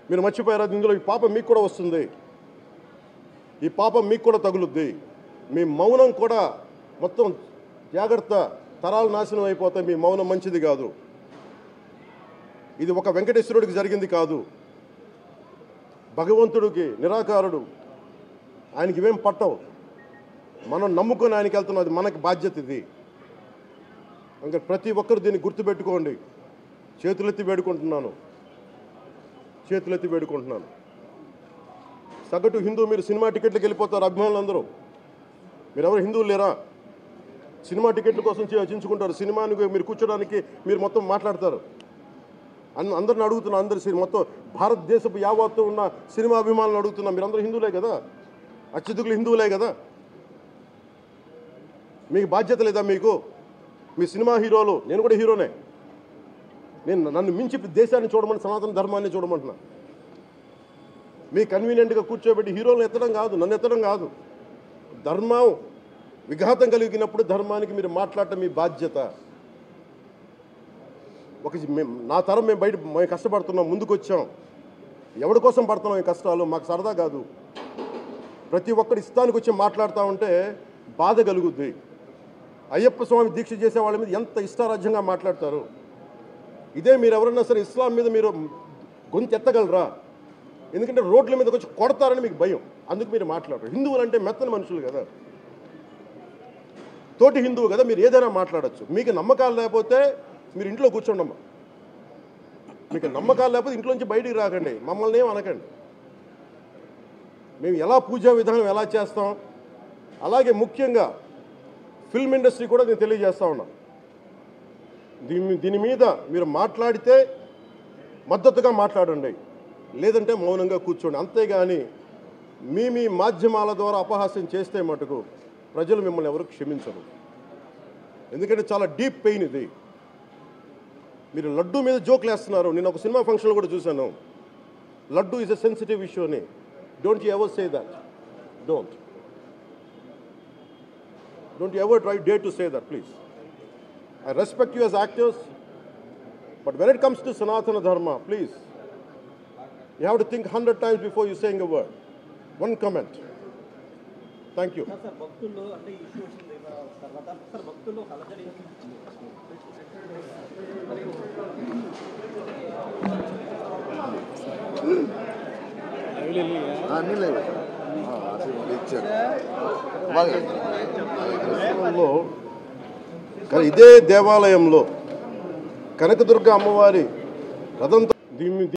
మీరు మర్చిపోయారా? ఇందులో ఈ పాపం మీకు కూడా వస్తుంది, ఈ పాపం మీకు కూడా తగులుద్ది. మీ మౌనం కూడా మొత్తం జాగ్రత్త, తరాలు నాశనం అయిపోతాయి. మీ మౌనం మంచిది కాదు. ఇది ఒక వెంకటేశ్వరుడికి జరిగింది కాదు. భగవంతుడికి నిరాకారుడు, ఆయనకి ఇవేం పట్టవు. మనం నమ్ముకొని ఆయనకి వెళ్తున్నది మనకి బాధ్యత. ఇది ఇంకా ప్రతి ఒక్కరు దీన్ని గుర్తుపెట్టుకోండి. చేతులెత్తి వేడుకుంటున్నాను. సగటు హిందూ మీరు సినిమా టికెట్లకు వెళ్ళిపోతారు. అభిమానులందరూ మీరు ఎవరు హిందువులు లేరా? సినిమా టికెట్ల కోసం చించుకుంటారు. సినిమాని మీరు కూర్చోడానికి మీరు మొత్తం మాట్లాడతారు. అందరిని అడుగుతున్నా, మొత్తం భారతదేశపు యావత్తు ఉన్న సినిమా అభిమానులు అడుగుతున్నా, మీరందరూ హిందువులే కదా? అత్యధికులు హిందువులే కదా? మీకు బాధ్యత లేదా? మీకు మీ సినిమా హీరోలు, నేను కూడా హీరోనే, నన్ను మించి దేశాన్ని చూడమని, సనాతన ధర్మాన్ని చూడమంటున్నా. మీ కన్వీనియంట్గా కూర్చోబెట్టి హీరోలను ఎత్తడం కాదు, నన్ను ఎత్తడం కాదు. ధర్మం విఘాతం కలిగినప్పుడు ధర్మానికి మీరు మాట్లాడటం మీ బాధ్యత. నా తరం మేము కష్టపడుతున్నాం, ముందుకు వచ్చాం. ఎవరి కోసం పడుతున్నాం ఈ కష్టాలు? మాకు సరదా కాదు. ప్రతి ఒక్కరి ఇష్టానికి వచ్చి మాట్లాడుతూ ఉంటే బాధ కలుగుద్ది. అయ్యప్ప స్వామి దీక్ష చేసే వాళ్ళ మీద ఎంత ఇష్టారాజ్యంగా మాట్లాడతారు. ఇదే మీరు ఎవరన్నా సరే ఇస్లాం మీద మీరు గొంతు ఎత్తగలరా? ఎందుకంటే రోడ్ల మీదకి వచ్చి కొడతారని మీకు భయం, అందుకు మీరు మాట్లాడరు. హిందువులు అంటే మెత్తని మనుషులు కదా, తోటి హిందువు కదా, మీరు ఏదైనా మాట్లాడచ్చు. మీకు నమ్మకాలు లేకపోతే మీరు ఇంట్లో కూర్చోండమ్మా. మీకు నమ్మకాలు లేకపోతే ఇంట్లోంచి బయటికి రాకండి, మమ్మల్ని ఏం అనకండి. మేము ఎలా పూజా విధానం ఎలా చేస్తాం, అలాగే ముఖ్యంగా ఫిల్మ్ ఇండస్ట్రీ కూడా నేను తెలియజేస్తా ఉన్నా. దీని మీద మీరు మాట్లాడితే మద్దతుగా మాట్లాడండి, లేదంటే మౌనంగా కూర్చోండి. అంతేగాని మీ మాధ్యమాల ద్వారా అపహాస్యం చేస్తే మటుకు ప్రజలు మిమ్మల్ని ఎవరు క్షమించరు. ఎందుకంటే చాలా డీప్ పెయిన్ ఇది. మీరు లడ్డూ మీద జోకులు వేస్తున్నారు. నేను ఒక సినిమా ఫంక్షన్లో కూడా చూశాను. Laddoo is a sensitive issue అని. Don't you ever say that. Don't you ever dare to say that, please. I respect you as actors, but when it comes to Sanatana Dharma, please, you have to think 100 times before you saying a word. One comment. Thank you. Sir, భక్తుల్లో అంటే issues తర్వాత sir భక్తుల్లో కలజడి ఇదే దేవాలయంలో కనకదుర్గ అమ్మవారి రథంతో